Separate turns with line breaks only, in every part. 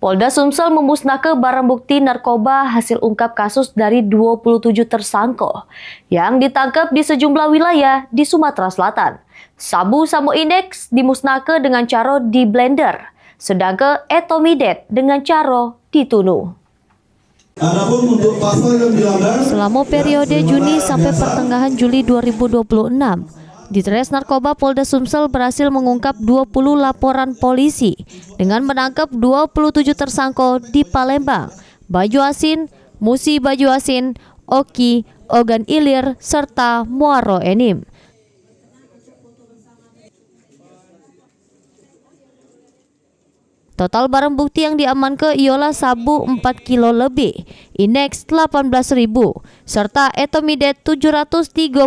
Polda Sumsel memusnahkan barang bukti narkoba hasil ungkap kasus dari 27 tersangka yang ditangkap di sejumlah wilayah di Sumatera Selatan. Sabu Samo Index dimusnahkan dengan cara di blender, sedangkan etomidet dengan cara ditunu. Selama periode Juni sampai pertengahan Juli 2026, Ditres Narkoba Polda Sumsel berhasil mengungkap 20 laporan polisi dengan menangkap 27 tersangka di Palembang, Banjuasin, Musi Banjuasin, Oki, Ogan Ilir, serta Muaro Enim. Total barang bukti yang diamankan ialah sabu 4 kilo lebih, Inex 18.000, serta etomidet 739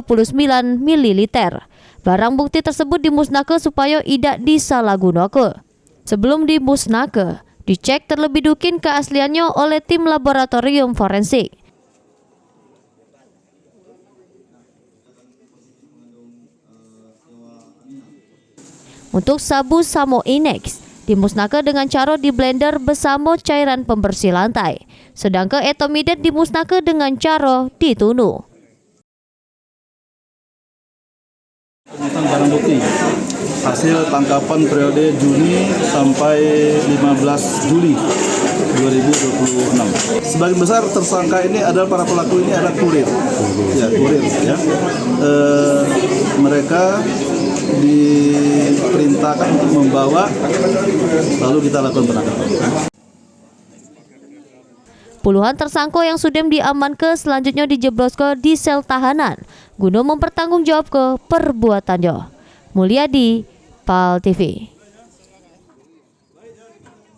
ml. Barang bukti tersebut dimusnahkan supaya tidak disalahgunakan. Sebelum dimusnahkan, dicek terlebih dahulu keasliannya oleh tim laboratorium forensik. Untuk sabu Samo Inex dimusnahkan dengan cara di blender bersama cairan pembersih lantai, sedangkan etomidet dimusnahkan dengan cara ditunu.
Pemusnahan barang bukti hasil tangkapan periode Juni sampai 15 Juli 2026. Sebagian besar tersangka ini adalah para pelaku ini adalah kurir, ya. Mereka diperintahkan untuk membawa, lalu kita lakukan penangkapan.
Puluhan tersangka yang sudah diamankan selanjutnya dijebloskan di sel tahanan guna mempertanggungjawabkan perbuatannya. Mulyadi, PAL TV.